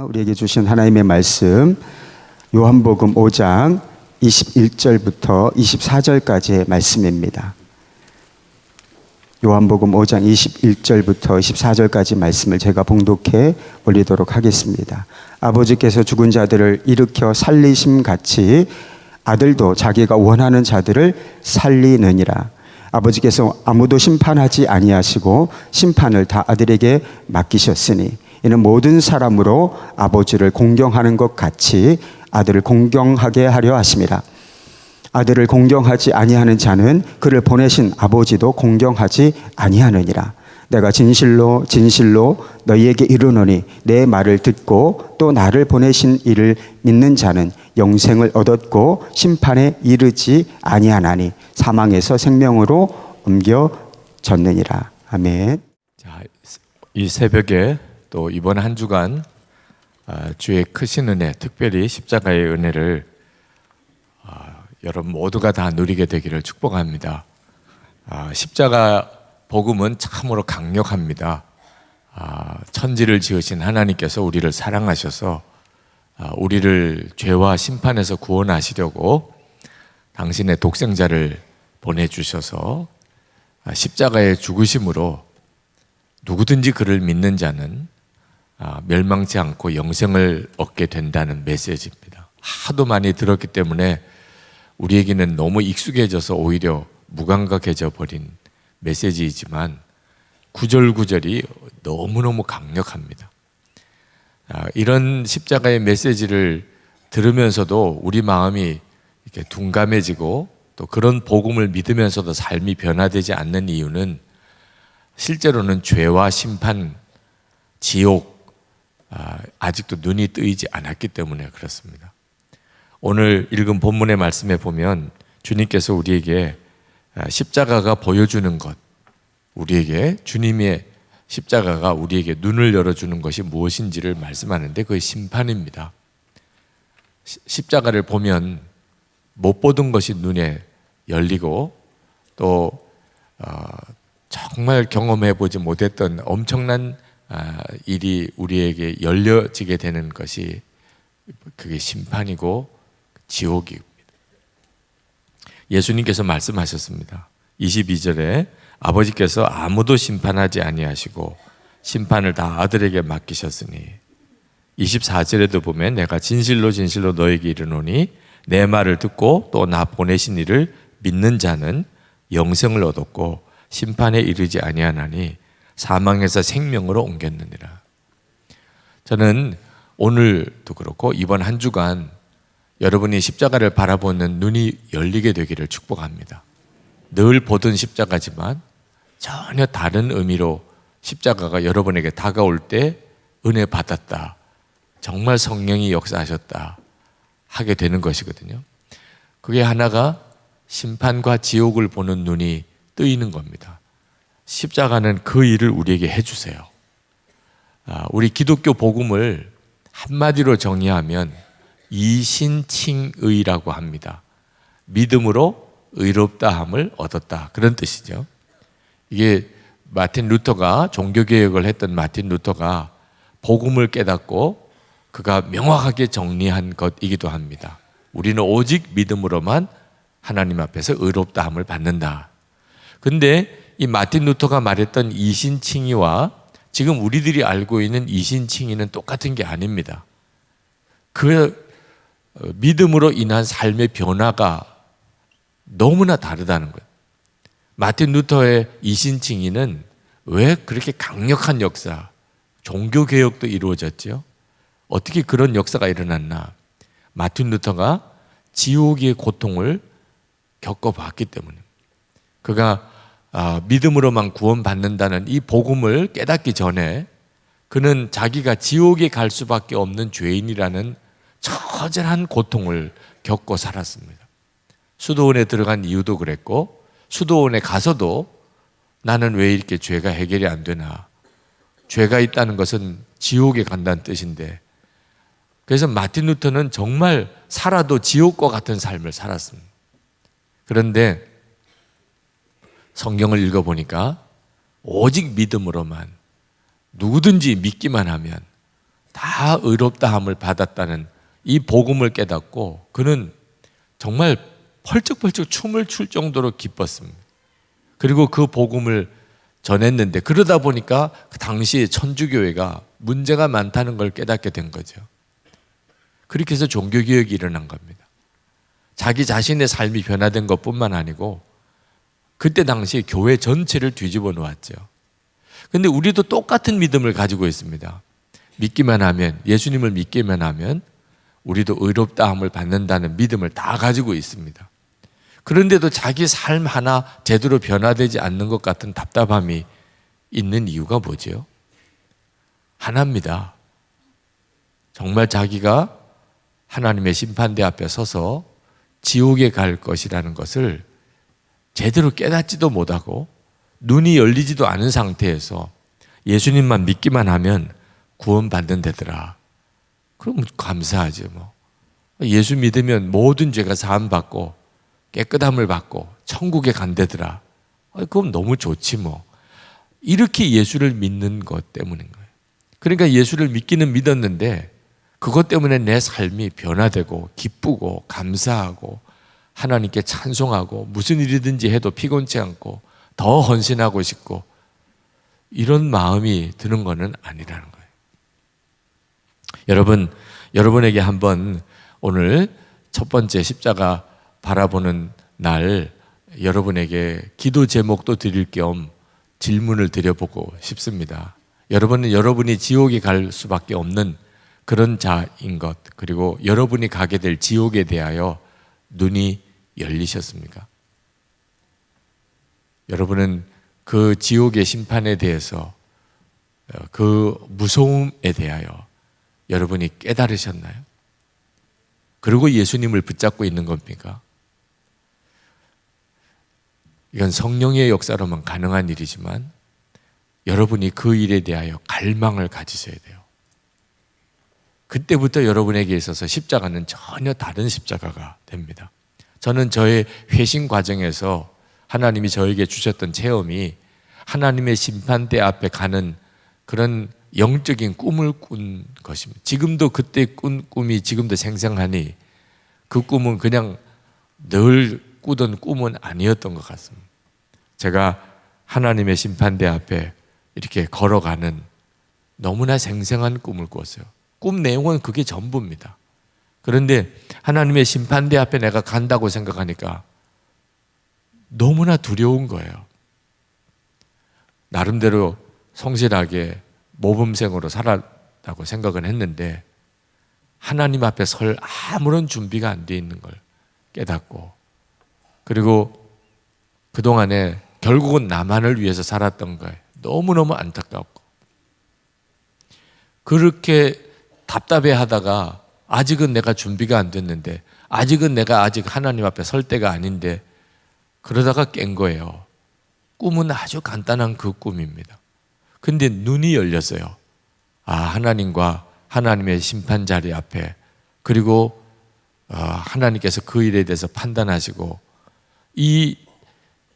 우리에게 주신 하나님의 말씀 요한복음 5장 21절부터 24절까지의 말씀입니다. 요한복음 5장 21절부터 24절까지 말씀을 제가 봉독해 올리도록 하겠습니다. 아버지께서 죽은 자들을 일으켜 살리심 같이 아들도 자기가 원하는 자들을 살리느니라. 아버지께서 아무도 심판하지 아니하시고 심판을 다 아들에게 맡기셨으니 이는 모든 사람으로 아버지를 공경하는 것 같이 아들을 공경하게 하려 하심이라. 아들을 공경하지 아니하는 자는 그를 보내신 아버지도 공경하지 아니하느니라. 내가 진실로 진실로 너희에게 이르노니 내 말을 듣고 또 나를 보내신 이를 믿는 자는 영생을 얻었고 심판에 이르지 아니하나니 사망에서 생명으로 옮겨졌느니라. 아멘. 자, 이 새벽에 또 이번 한 주간 주의 크신 은혜, 특별히 십자가의 은혜를 여러분 모두가 다 누리게 되기를 축복합니다. 십자가 복음은 참으로 강력합니다. 천지를 지으신 하나님께서 우리를 사랑하셔서 우리를 죄와 심판에서 구원하시려고 당신의 독생자를 보내주셔서 십자가의 죽으심으로 누구든지 그를 믿는 자는 멸망치 않고 영생을 얻게 된다는 메시지입니다. 하도 많이 들었기 때문에 우리에게는 너무 익숙해져서 오히려 무감각해져 버린 메시지이지만 구절구절이 너무너무 강력합니다. 이런 십자가의 메시지를 들으면서도 우리 마음이 이렇게 둔감해지고 또 그런 복음을 믿으면서도 삶이 변화되지 않는 이유는 실제로는 죄와 심판, 지옥 아직도 눈이 뜨이지 않았기 때문에 그렇습니다. 오늘 읽은 본문의 말씀에 보면 주님께서 우리에게 십자가가 보여주는 것, 우리에게 주님의 십자가가 우리에게 눈을 열어주는 것이 무엇인지를 말씀하는데 그게 심판입니다. 십자가를 보면 못 보던 것이 눈에 열리고 또 정말 경험해보지 못했던 엄청난 일이 우리에게 열려지게 되는 것이 그게 심판이고 지옥입니다. 예수님께서 말씀하셨습니다. 22절에 아버지께서 아무도 심판하지 아니하시고 심판을 다 아들에게 맡기셨으니 24절에도 보면 내가 진실로 진실로 너에게 이르노니 내 말을 듣고 또 나 보내신 이를 믿는 자는 영생을 얻었고 심판에 이르지 아니하나니 사망에서 생명으로 옮겼느니라. 저는 오늘도 그렇고 이번 한 주간 여러분이 십자가를 바라보는 눈이 열리게 되기를 축복합니다. 늘 보던 십자가지만 전혀 다른 의미로 십자가가 여러분에게 다가올 때 은혜 받았다, 정말 성령이 역사하셨다 하게 되는 것이거든요. 그게 하나가 심판과 지옥을 보는 눈이 뜨이는 겁니다. 십자가는 그 일을 우리에게 해주세요. 우리 기독교 복음을 한마디로 정의하면 이신칭의라고 합니다. 믿음으로 의롭다함을 얻었다, 그런 뜻이죠. 이게 마틴 루터가 종교개혁을 했던 마틴 루터가 복음을 깨닫고 그가 명확하게 정리한 것이기도 합니다. 우리는 오직 믿음으로만 하나님 앞에서 의롭다함을 받는다. 근데 이 마틴 루터가 말했던 이신칭의와 지금 우리들이 알고 있는 이신칭의는 똑같은 게 아닙니다. 그 믿음으로 인한 삶의 변화가 너무나 다르다는 거예요. 마틴 루터의 이신칭의는 왜 그렇게 강력한 역사, 종교개혁도 이루어졌죠? 어떻게 그런 역사가 일어났나? 마틴 루터가 지옥의 고통을 겪어봤기 때문에 그가 믿음으로만 구원받는다는 이 복음을 깨닫기 전에 그는 자기가 지옥에 갈 수밖에 없는 죄인이라는 처절한 고통을 겪고 살았습니다. 수도원에 들어간 이유도 그랬고 수도원에 가서도 나는 왜 이렇게 죄가 해결이 안 되나, 죄가 있다는 것은 지옥에 간다는 뜻인데, 그래서 마틴 루터는 정말 살아도 지옥과 같은 삶을 살았습니다. 그런데 성경을 읽어보니까 오직 믿음으로만 누구든지 믿기만 하면 다 의롭다함을 받았다는 이 복음을 깨닫고 그는 정말 펄쩍펄쩍 춤을 출 정도로 기뻤습니다. 그리고 그 복음을 전했는데 그러다 보니까 그 당시에 천주교회가 문제가 많다는 걸 깨닫게 된 거죠. 그렇게 해서 종교개혁이 일어난 겁니다. 자기 자신의 삶이 변화된 것뿐만 아니고 그때 당시에 교회 전체를 뒤집어 놓았죠. 근데 우리도 똑같은 믿음을 가지고 있습니다. 믿기만 하면, 예수님을 믿기만 하면 우리도 의롭다함을 받는다는 믿음을 다 가지고 있습니다. 그런데도 자기 삶 하나 제대로 변화되지 않는 것 같은 답답함이 있는 이유가 뭐죠? 하나입니다. 정말 자기가 하나님의 심판대 앞에 서서 지옥에 갈 것이라는 것을 제대로 깨닫지도 못하고 눈이 열리지도 않은 상태에서 예수님만 믿기만 하면 구원받는 데더라. 그럼 감사하죠. 뭐. 예수 믿으면 모든 죄가 사함받고 깨끗함을 받고 천국에 간대더라. 그럼 너무 좋지 뭐. 이렇게 예수를 믿는 것 때문인 거예요. 그러니까 예수를 믿기는 믿었는데 그것 때문에 내 삶이 변화되고 기쁘고 감사하고 하나님께 찬송하고 무슨 일이든지 해도 피곤치 않고 더 헌신하고 싶고 이런 마음이 드는 것은 아니라는 거예요. 여러분, 여러분에게 한번 오늘 첫 번째 십자가 바라보는 날 여러분에게 기도 제목도 드릴 겸 질문을 드려보고 싶습니다. 여러분은 여러분이 지옥에 갈 수밖에 없는 그런 자인 것, 그리고 여러분이 가게 될 지옥에 대하여 눈이 열리셨습니까? 여러분은 그 지옥의 심판에 대해서, 그 무서움에 대하여 여러분이 깨달으셨나요? 그리고 예수님을 붙잡고 있는 겁니까? 이건 성령의 역사로만 가능한 일이지만 여러분이 그 일에 대하여 갈망을 가지셔야 돼요. 그때부터 여러분에게 있어서 십자가는 전혀 다른 십자가가 됩니다. 저는 저의 회심 과정에서 하나님이 저에게 주셨던 체험이 하나님의 심판대 앞에 가는 그런 영적인 꿈을 꾼 것입니다. 지금도 그때 꾼 꿈이 지금도 생생하니 그 꿈은 그냥 늘 꾸던 꿈은 아니었던 것 같습니다. 제가 하나님의 심판대 앞에 이렇게 걸어가는 너무나 생생한 꿈을 꿨어요. 꿈 내용은 그게 전부입니다. 그런데 하나님의 심판대 앞에 내가 간다고 생각하니까 너무나 두려운 거예요. 나름대로 성실하게 모범생으로 살았다고 생각은 했는데 하나님 앞에 설 아무런 준비가 안 돼 있는 걸 깨닫고, 그리고 그동안에 결국은 나만을 위해서 살았던 거예요. 너무너무 안타깝고 그렇게 답답해 하다가 아직은 내가 준비가 안 됐는데, 아직은 내가 아직 하나님 앞에 설 때가 아닌데 그러다가 깬 거예요. 꿈은 아주 간단한 그 꿈입니다. 근데 눈이 열렸어요. 아, 하나님과 하나님의 심판 자리 앞에, 그리고 하나님께서 그 일에 대해서 판단하시고 이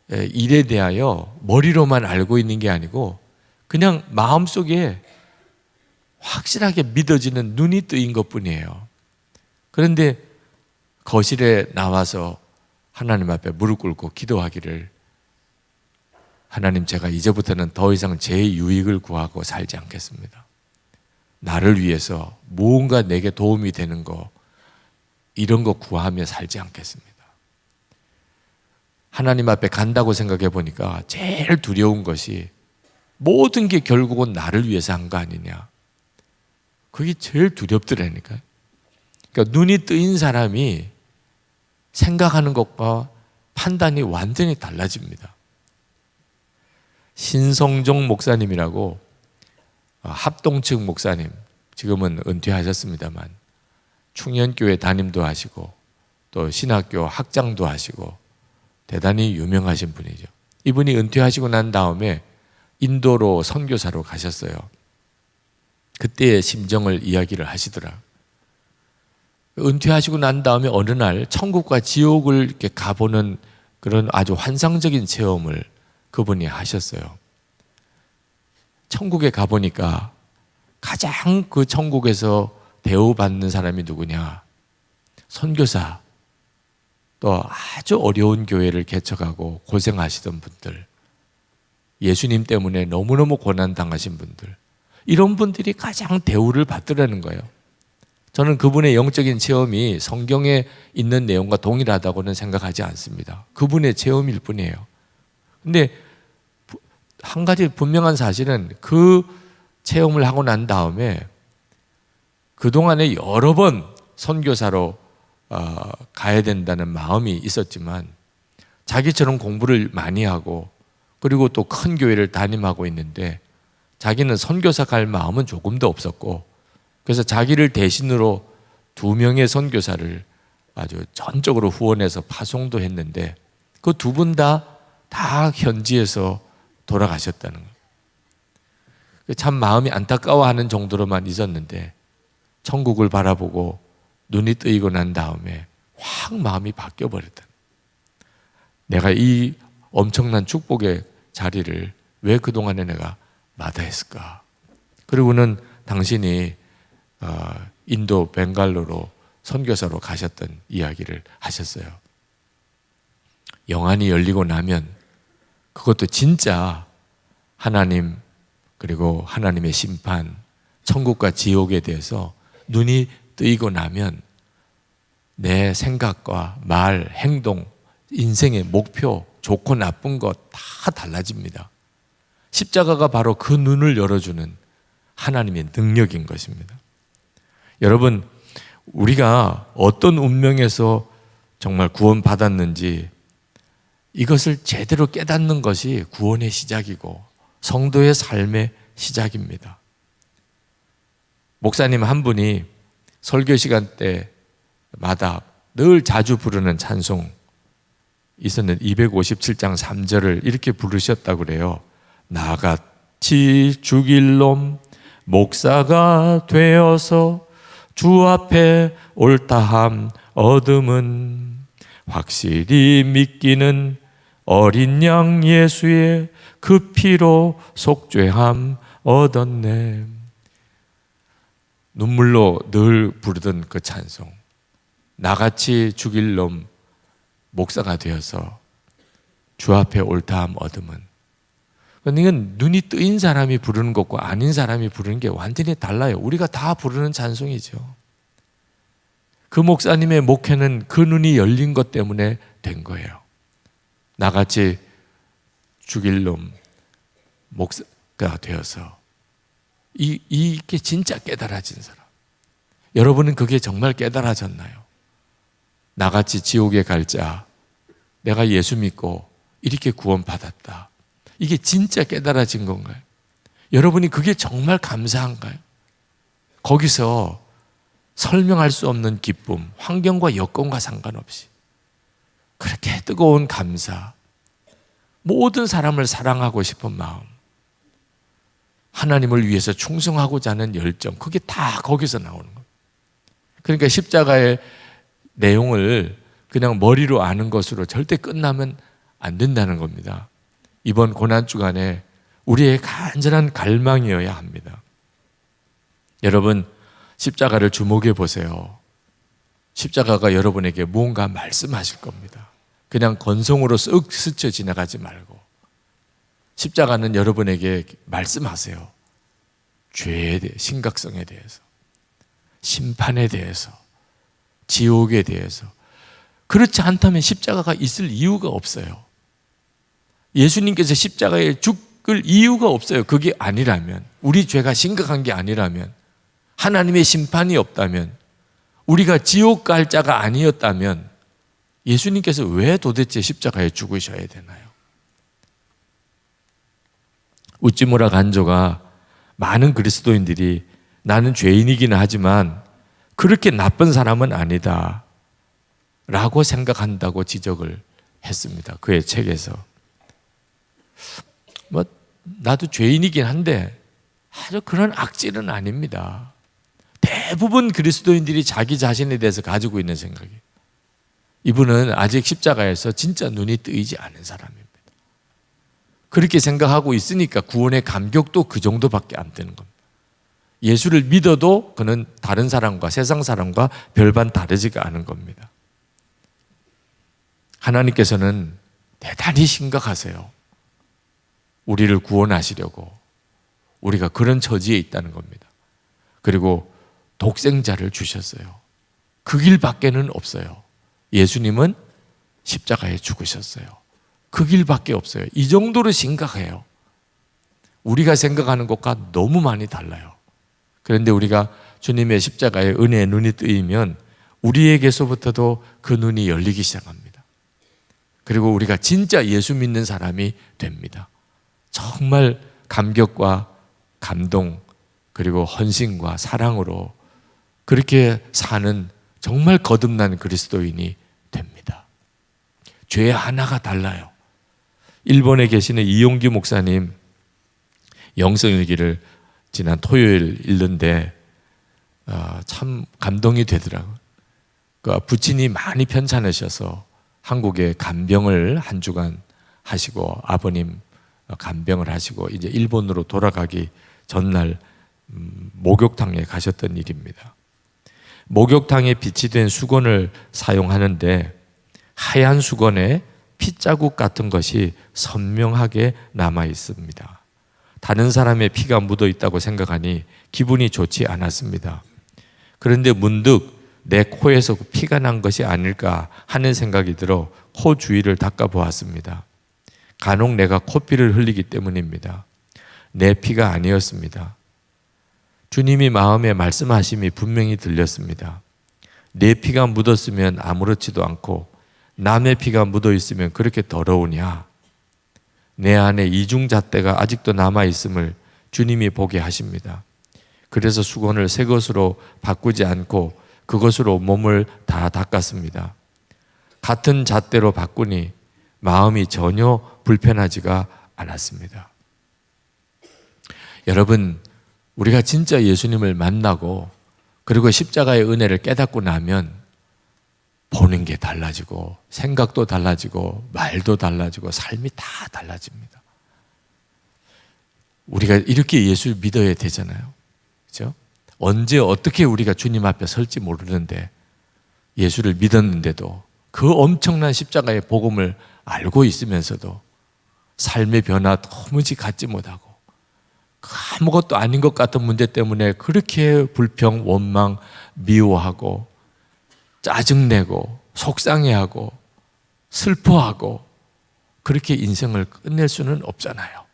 일에 대하여 머리로만 알고 있는 게 아니고 그냥 마음속에 확실하게 믿어지는 눈이 뜨인 것뿐이에요. 그런데 거실에 나와서 하나님 앞에 무릎 꿇고 기도하기를, 하나님, 제가 이제부터는 더 이상 제 유익을 구하고 살지 않겠습니다. 나를 위해서 무언가 내게 도움이 되는 거, 이런 거 구하며 살지 않겠습니다. 하나님 앞에 간다고 생각해 보니까 제일 두려운 것이 모든 게 결국은 나를 위해서 한 거 아니냐. 그게 제일 두렵더라니까요. 그러니까 눈이 뜨인 사람이 생각하는 것과 판단이 완전히 달라집니다. 신성종 목사님이라고 합동측 목사님, 지금은 은퇴하셨습니다만 충현교회 담임도 하시고 또 신학교 학장도 하시고 대단히 유명하신 분이죠. 이분이 은퇴하시고 난 다음에 인도로 선교사로 가셨어요. 그때의 심정을 이야기를 하시더라. 은퇴하시고 난 다음에 어느 날 천국과 지옥을 이렇게 가보는 그런 아주 환상적인 체험을 그분이 하셨어요. 천국에 가보니까 가장 그 천국에서 대우받는 사람이 누구냐? 선교사, 또 아주 어려운 교회를 개척하고 고생하시던 분들, 예수님 때문에 너무너무 고난당하신 분들, 이런 분들이 가장 대우를 받으라는 거예요. 저는 그분의 영적인 체험이 성경에 있는 내용과 동일하다고는 생각하지 않습니다. 그분의 체험일 뿐이에요. 근데 한 가지 분명한 사실은 그 체험을 하고 난 다음에 그동안에 여러 번 선교사로 가야 된다는 마음이 있었지만 자기처럼 공부를 많이 하고 그리고 또 큰 교회를 담임하고 있는데 자기는 선교사 갈 마음은 조금도 없었고 그래서 자기를 대신으로 2명의 선교사를 아주 전적으로 후원해서 파송도 했는데 그 2분 다 현지에서 돌아가셨다는 거예요. 참 마음이 안타까워하는 정도로만 있었는데 천국을 바라보고 눈이 뜨이고 난 다음에 확 마음이 바뀌어버렸다. 내가 이 엄청난 축복의 자리를 왜 그동안에 내가 마다했을까? 그리고는 당신이 인도 벵갈로로 선교사로 가셨던 이야기를 하셨어요. 영안이 열리고 나면 그것도 진짜 하나님 그리고 하나님의 심판, 천국과 지옥에 대해서 눈이 뜨이고 나면 내 생각과 말, 행동, 인생의 목표, 좋고 나쁜 것 다 달라집니다. 십자가가 바로 그 눈을 열어주는 하나님의 능력인 것입니다. 여러분, 우리가 어떤 운명에서 정말 구원받았는지 이것을 제대로 깨닫는 것이 구원의 시작이고 성도의 삶의 시작입니다. 목사님 한 분이 설교 시간 때마다 늘 자주 부르는 찬송 있었는데 257장 3절을 이렇게 부르셨다고 그래요. 나같이 죽일 놈 목사가 되어서 주 앞에 옳다함 얻음은 확실히 믿기는 어린 양 예수의 그 피로 속죄함 얻었네. 눈물로 늘 부르던 그 찬송, 나같이 죽일 놈 목사가 되어서 주 앞에 옳다함 얻음은. 이건 눈이 뜨인 사람이 부르는 것과 아닌 사람이 부르는 게 완전히 달라요. 우리가 다 부르는 찬송이죠. 그 목사님의 목회는 그 눈이 열린 것 때문에 된 거예요. 나같이 죽일 놈 목사가 되어서 이게 진짜 깨달아진 사람. 여러분은 그게 정말 깨달아졌나요? 나같이 지옥에 갈 자, 내가 예수 믿고 이렇게 구원받았다. 이게 진짜 깨달아진 건가요? 여러분이 그게 정말 감사한가요? 거기서 설명할 수 없는 기쁨, 환경과 여건과 상관없이 그렇게 뜨거운 감사, 모든 사람을 사랑하고 싶은 마음, 하나님을 위해서 충성하고자 하는 열정, 그게 다 거기서 나오는 거예요. 그러니까 십자가의 내용을 그냥 머리로 아는 것으로 절대 끝나면 안 된다는 겁니다. 이번 고난주간에 우리의 간절한 갈망이어야 합니다. 여러분, 십자가를 주목해 보세요. 십자가가 여러분에게 무언가 말씀하실 겁니다. 그냥 건성으로 쓱 스쳐 지나가지 말고 십자가는 여러분에게 말씀하세요. 죄의 심각성에 대해서, 심판에 대해서, 지옥에 대해서. 그렇지 않다면 십자가가 있을 이유가 없어요. 예수님께서 십자가에 죽을 이유가 없어요. 그게 아니라면, 우리 죄가 심각한 게 아니라면, 하나님의 심판이 없다면, 우리가 지옥 갈 자가 아니었다면 예수님께서 왜 도대체 십자가에 죽으셔야 되나요? 우찌무라 간조가 많은 그리스도인들이 나는 죄인이기는 하지만 그렇게 나쁜 사람은 아니다 라고 생각한다고 지적을 했습니다. 그의 책에서. 나도 죄인이긴 한데 아주 그런 악질은 아닙니다. 대부분 그리스도인들이 자기 자신에 대해서 가지고 있는 생각이에요. 이분은 아직 십자가에서 진짜 눈이 뜨이지 않은 사람입니다. 그렇게 생각하고 있으니까 구원의 감격도 그 정도밖에 안 되는 겁니다. 예수를 믿어도 그는 다른 사람과 세상 사람과 별반 다르지가 않은 겁니다. 하나님께서는 대단히 심각하세요. 우리를 구원하시려고 우리가 그런 처지에 있다는 겁니다. 그리고 독생자를 주셨어요. 그 길밖에는 없어요. 예수님은 십자가에 죽으셨어요. 그 길밖에 없어요. 이 정도로 심각해요. 우리가 생각하는 것과 너무 많이 달라요. 그런데 우리가 주님의 십자가의 은혜의 눈이 뜨이면 우리에게서부터도 그 눈이 열리기 시작합니다. 그리고 우리가 진짜 예수 믿는 사람이 됩니다. 정말 감격과 감동 그리고 헌신과 사랑으로 그렇게 사는 정말 거듭난 그리스도인이 됩니다. 죄 하나가 달라요. 일본에 계시는 이용규 목사님 영성일기를 지난 토요일 읽는데 참 감동이 되더라고요. 그 부친이 많이 편찮으셔서 한국에 간병을 한 주간 하시고 아버님 간병을 하시고 이제 일본으로 돌아가기 전날 목욕탕에 가셨던 일입니다. 목욕탕에 비치된 수건을 사용하는데 하얀 수건에 핏자국 같은 것이 선명하게 남아 있습니다. 다른 사람의 피가 묻어 있다고 생각하니 기분이 좋지 않았습니다. 그런데 문득 내 코에서 피가 난 것이 아닐까 하는 생각이 들어 코 주위를 닦아 보았습니다. 간혹 내가 코피를 흘리기 때문입니다. 내 피가 아니었습니다. 주님이 마음에 말씀하심이 분명히 들렸습니다. 내 피가 묻었으면 아무렇지도 않고 남의 피가 묻어 있으면 그렇게 더러우냐? 내 안에 이중잣대가 아직도 남아있음을 주님이 보게 하십니다. 그래서 수건을 새 것으로 바꾸지 않고 그것으로 몸을 다 닦았습니다. 같은 잣대로 바꾸니 마음이 전혀 불편하지가 않았습니다. 여러분, 우리가 진짜 예수님을 만나고 그리고 십자가의 은혜를 깨닫고 나면 보는 게 달라지고 생각도 달라지고 말도 달라지고 삶이 다 달라집니다. 우리가 이렇게 예수를 믿어야 되잖아요. 그렇죠? 언제 어떻게 우리가 주님 앞에 설지 모르는데 예수를 믿었는데도 그 엄청난 십자가의 복음을 알고 있으면서도 삶의 변화 도무지 갖지 못하고 아무것도 아닌 것 같은 문제 때문에 그렇게 불평, 원망, 미워하고 짜증내고 속상해하고 슬퍼하고 그렇게 인생을 끝낼 수는 없잖아요.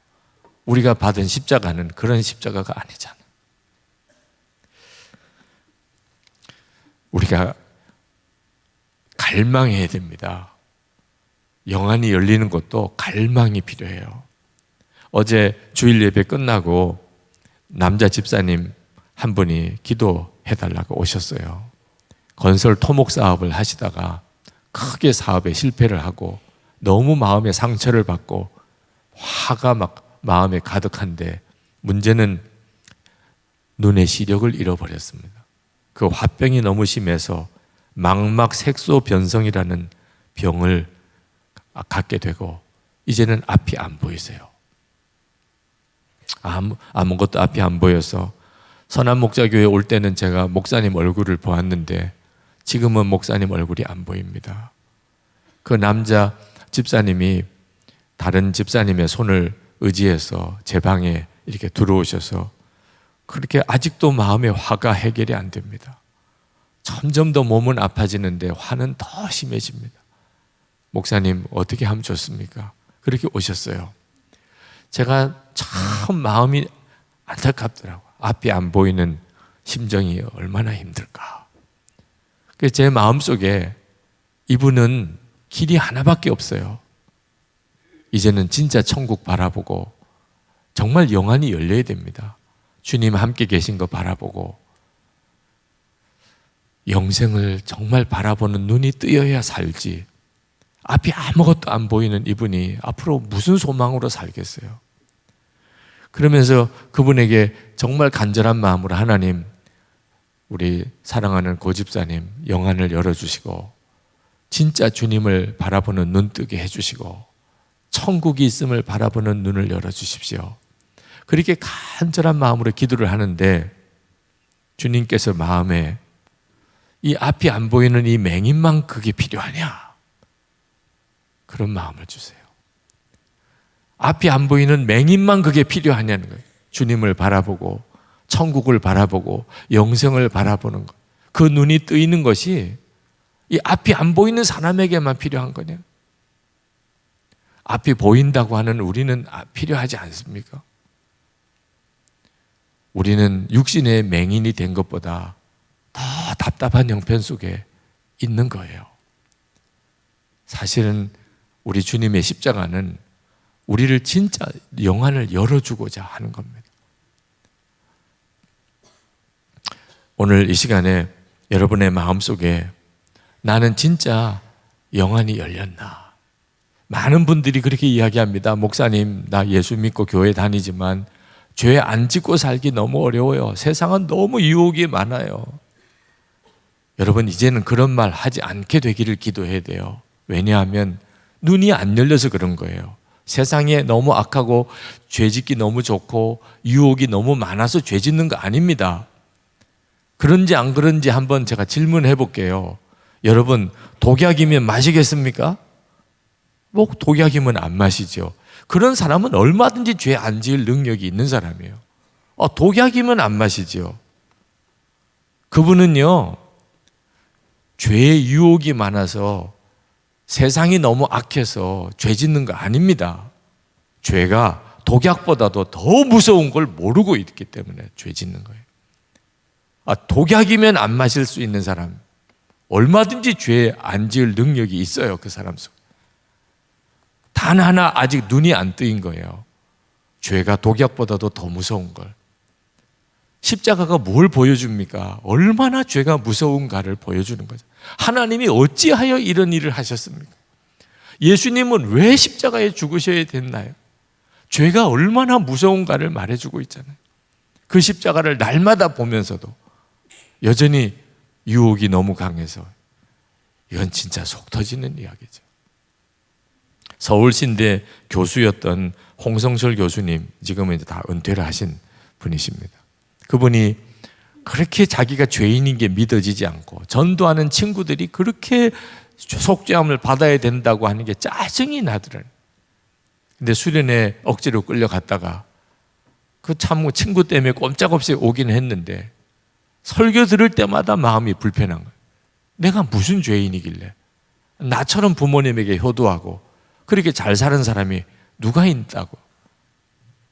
우리가 받은 십자가는 그런 십자가가 아니잖아요. 우리가 갈망해야 됩니다. 영안이 열리는 것도 갈망이 필요해요. 어제 주일 예배 끝나고 남자 집사님 한 분이 기도해달라고 오셨어요. 건설 토목 사업을 하시다가 크게 사업에 실패를 하고 너무 마음에 상처를 받고 화가 막 마음에 가득한데 문제는 눈의 시력을 잃어버렸습니다. 그 화병이 너무 심해서 망막색소변성이라는 병을 갖게 되고 이제는 앞이 안 보이세요. 아무것도 앞이 안 보여서 선한목자교회 올 때는 제가 목사님 얼굴을 보았는데 지금은 목사님 얼굴이 안 보입니다. 그 남자 집사님이 다른 집사님의 손을 의지해서 제 방에 이렇게 들어오셔서 그렇게 아직도 마음의 화가 해결이 안 됩니다. 점점 더 몸은 아파지는데 화는 더 심해집니다. 목사님 어떻게 하면 좋습니까? 그렇게 오셨어요. 제가 참 마음이 안타깝더라고요. 앞이 안 보이는 심정이 얼마나 힘들까. 그래서 제 마음속에 이분은 길이 하나밖에 없어요. 이제는 진짜 천국 바라보고 정말 영안이 열려야 됩니다. 주님 함께 계신 거 바라보고 영생을 정말 바라보는 눈이 뜨여야 살지. 앞이 아무것도 안 보이는 이분이 앞으로 무슨 소망으로 살겠어요? 그러면서 그분에게 정말 간절한 마음으로 하나님, 우리 사랑하는 고집사님 영안을 열어주시고 진짜 주님을 바라보는 눈 뜨게 해주시고 천국이 있음을 바라보는 눈을 열어주십시오. 그렇게 간절한 마음으로 기도를 하는데 주님께서 마음에 이 앞이 안 보이는 이 맹인만 그게 필요하냐? 그런 마음을 주세요. 앞이 안 보이는 맹인만 그게 필요하냐는 거예요. 주님을 바라보고 천국을 바라보고 영생을 바라보는 것. 그 눈이 뜨이는 것이 이 앞이 안 보이는 사람에게만 필요한 거냐? 앞이 보인다고 하는 우리는 필요하지 않습니까? 우리는 육신의 맹인이 된 것보다 더 답답한 형편 속에 있는 거예요. 사실은 우리 주님의 십자가는 우리를 진짜 영안을 열어주고자 하는 겁니다. 오늘 이 시간에 여러분의 마음속에 나는 진짜 영안이 열렸나? 많은 분들이 그렇게 이야기합니다. 목사님, 나 예수 믿고 교회 다니지만 죄 안 짓고 살기 너무 어려워요. 세상은 너무 유혹이 많아요. 여러분, 이제는 그런 말 하지 않게 되기를 기도해야 돼요. 왜냐하면 눈이 안 열려서 그런 거예요. 세상에 너무 악하고 죄 짓기 너무 좋고 유혹이 너무 많아서 죄 짓는 거 아닙니다. 그런지 안 그런지 한번 제가 질문해 볼게요. 여러분, 독약이면 마시겠습니까? 뭐 독약이면 안 마시죠. 그런 사람은 얼마든지 죄 안 지을 능력이 있는 사람이에요. 독약이면 안 마시죠. 그분은요, 죄의 유혹이 많아서 세상이 너무 악해서 죄 짓는 거 아닙니다. 죄가 독약보다도 더 무서운 걸 모르고 있기 때문에 죄 짓는 거예요. 독약이면 안 마실 수 있는 사람, 얼마든지 죄 안 지을 능력이 있어요. 그 사람 속. 단 하나 아직 눈이 안 뜨인 거예요. 죄가 독약보다도 더 무서운 걸. 십자가가 뭘 보여줍니까? 얼마나 죄가 무서운가를 보여주는 거죠. 하나님이 어찌하여 이런 일을 하셨습니까? 예수님은 왜 십자가에 죽으셔야 됐나요? 죄가 얼마나 무서운가를 말해주고 있잖아요. 그 십자가를 날마다 보면서도 여전히 유혹이 너무 강해서 이건 진짜 속 터지는 이야기죠. 서울신대 교수였던 홍성철 교수님, 지금은 이제 다 은퇴를 하신 분이십니다. 그분이 그렇게 자기가 죄인인 게 믿어지지 않고 전도하는 친구들이 그렇게 속죄함을 받아야 된다고 하는 게 짜증이 나더라고요. 근데 수련회 억지로 끌려갔다가 그 참 친구 때문에 꼼짝없이 오긴 했는데 설교 들을 때마다 마음이 불편한 거예요. 내가 무슨 죄인이길래 나처럼 부모님에게 효도하고 그렇게 잘 사는 사람이 누가 있다고.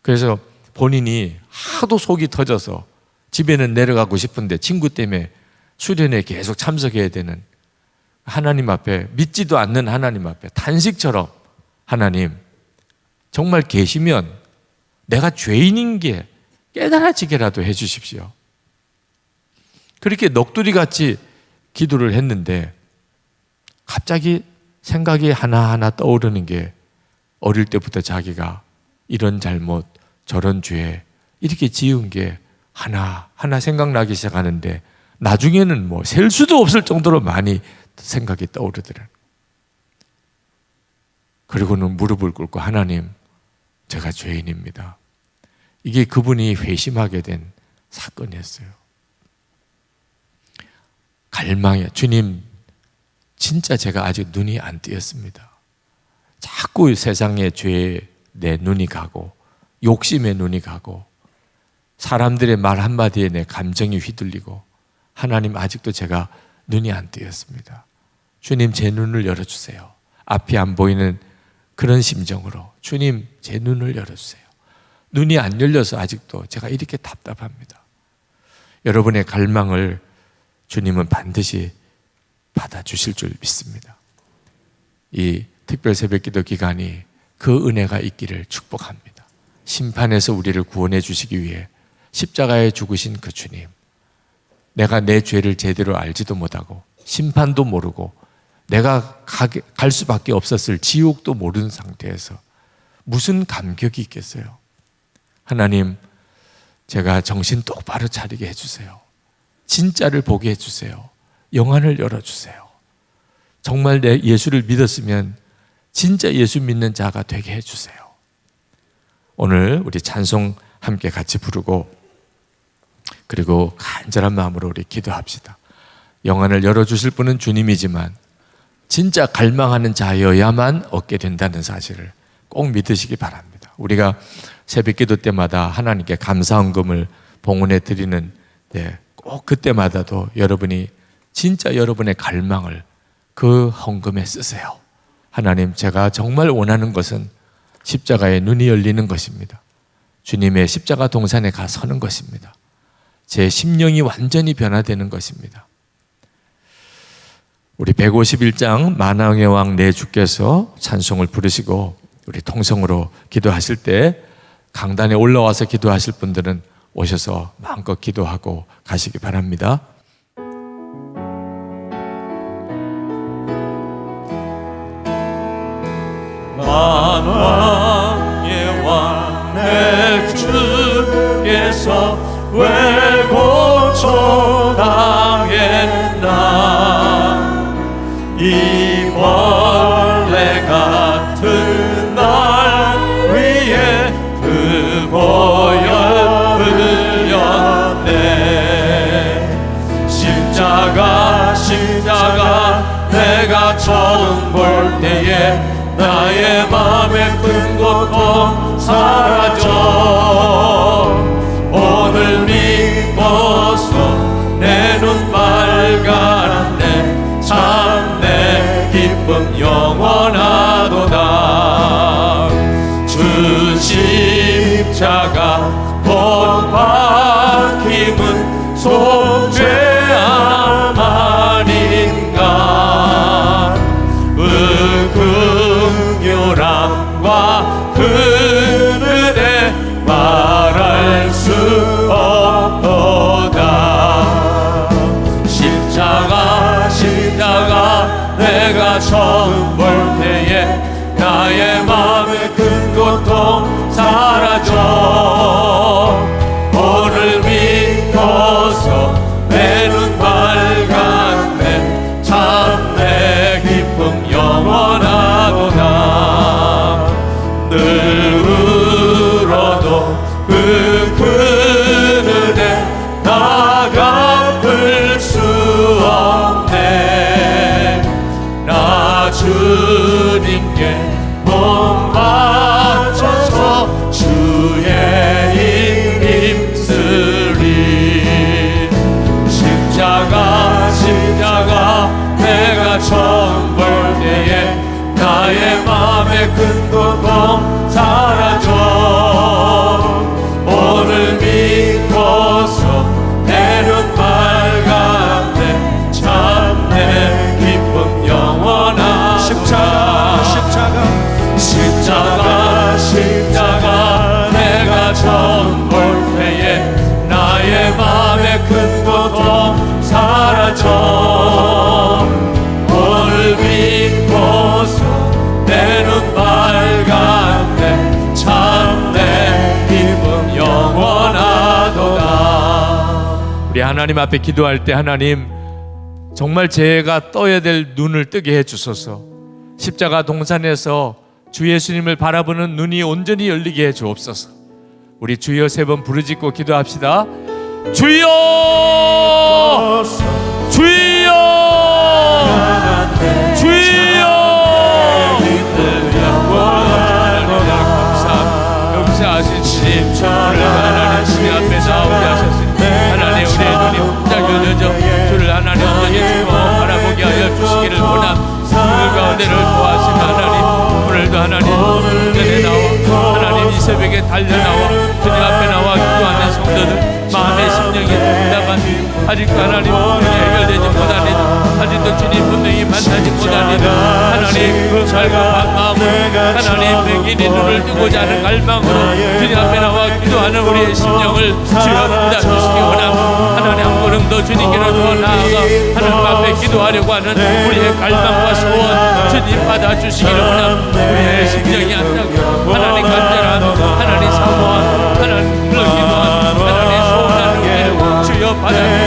그래서 본인이 하도 속이 터져서 집에는 내려가고 싶은데 친구 때문에 수련회에 계속 참석해야 되는 하나님 앞에, 믿지도 않는 하나님 앞에 탄식처럼, 하나님 정말 계시면 내가 죄인인 게 깨달아지게라도 해 주십시오. 그렇게 넋두리같이 기도를 했는데 갑자기 생각이 하나하나 떠오르는 게, 어릴 때부터 자기가 이런 잘못 저런 죄 이렇게 지은 게 하나하나 생각나기 시작하는데 나중에는 뭐 셀 수도 없을 정도로 많이 생각이 떠오르더라고요. 그리고는 무릎을 꿇고 하나님, 제가 죄인입니다. 이게 그분이 회심하게 된 사건이었어요. 갈망해, 주님 진짜 제가 아직 눈이 안 뜨였습니다. 자꾸 세상의 죄에 내 눈이 가고 욕심에 눈이 가고 사람들의 말 한마디에 내 감정이 휘둘리고, 하나님 아직도 제가 눈이 안 뜨였습니다. 주님 제 눈을 열어주세요. 앞이 안 보이는 그런 심정으로 주님 제 눈을 열어주세요. 눈이 안 열려서 아직도 제가 이렇게 답답합니다. 여러분의 갈망을 주님은 반드시 받아주실 줄 믿습니다. 이 특별 새벽기도 기간이 그 은혜가 있기를 축복합니다. 심판에서 우리를 구원해 주시기 위해 십자가에 죽으신 그 주님, 내가 내 죄를 제대로 알지도 못하고 심판도 모르고 내가 갈 수밖에 없었을 지옥도 모르는 상태에서 무슨 감격이 있겠어요? 하나님, 제가 정신 똑바로 차리게 해주세요. 진짜를 보게 해주세요. 영안을 열어주세요. 정말 내 예수를 믿었으면 진짜 예수 믿는 자가 되게 해주세요. 오늘 우리 찬송 함께 같이 부르고 그리고 간절한 마음으로 우리 기도합시다. 영안을 열어주실 분은 주님이지만 진짜 갈망하는 자여야만 얻게 된다는 사실을 꼭 믿으시기 바랍니다. 우리가 새벽기도 때마다 하나님께 감사헌금을 봉헌해 드리는 꼭 그때마다도 여러분이 진짜 여러분의 갈망을 그 헌금에 쓰세요. 하나님, 제가 정말 원하는 것은 십자가에 눈이 열리는 것입니다. 주님의 십자가 동산에 가 서는 것입니다. 제 심령이 완전히 변화되는 것입니다. 우리 151장 만왕의 왕 내 주께서 찬송을 부르시고 우리 통성으로 기도하실 때 강단에 올라와서 기도하실 분들은 오셔서 마음껏 기도하고 가시기 바랍니다. 만왕의 왕 내 주께서 왜 고초당했나 이 벌레 같은 날 위에 그 보혈 흘렸네. 십자가 내가 처음 볼 때에 나의 맘에 큰 고통 사라져. 오늘 믿고서 내 눈 밝았네. 참 내 기쁨 영원하도다. 주 십자가 못 박힘은 속죄함 아닌가. 긍휼함과 그늘에 말할 수 없도다. 십자가 내가 처음 볼 때에 나의 마음에 큰 고통 사라져. 오늘 믿고서 내 눈 밝았네. 참 내 기쁨 영원하도다. 늘 울어도 그 그늘에 나 갚을 수 없네. 나 주님께 몸 바쳐서 주의 일 힘쓰리. 십자가 내가 처음 볼 때에 나의 맘에 큰 고통 사라져. 오늘 믿고서 내 눈 밝았네. 참 내 기쁨 영원하다. 십자가 내가 처음 볼 때에 나의 맘에 큰 고통 사라져. 오늘 믿고서 내 눈 밝았네. 참 내 기쁨 영원하도다. 우리 하나님 앞에 기도할 때 하나님 정말 제가 떠야 될 눈을 뜨게 해주소서. 십자가 동산에서 주 예수님을 바라보는 눈이 온전히 열리게 해 주옵소서. 우리 주여 세 번 부르짖고 기도합시다. 주여, 주여, 주여. 역사하신 주님, 하나님 주님 앞에 나오게 하셨으니 하나님 우리의 눈이 혼자 열려져 주를 하나님 온전히 주고 바라보게 하여 주시기를 원함. 그 가운데를 도와주신 하나님, 오늘도 하나님 전에 나와 하나님 이 새벽에 달려나와 주님 앞에 나와 기도하는 성도들 마음의 심령이 답답한 아직도 하나님 분명히 해결되지 못하는 아직도 주님 분명히 만나지 못하는 하나님 그 갈급한 마음으로 하나님 백인이 눈을 뜨고자 하는 갈망으로 주님 앞에 나와 기도하는 우리의 심령을 주여 붙잡주시기 원함. 하나님 한 걸음 더 주님께로 더 나아가 하나님 앞에 기도하려고 하는 우리의 갈망과 소원 주님 받아주시기를 원함. 우리의 심령이 안타고 하나님 간절한 하나님 사모한 하나님 불러 기도한 하나님 소원하는 길 주여 받아주시기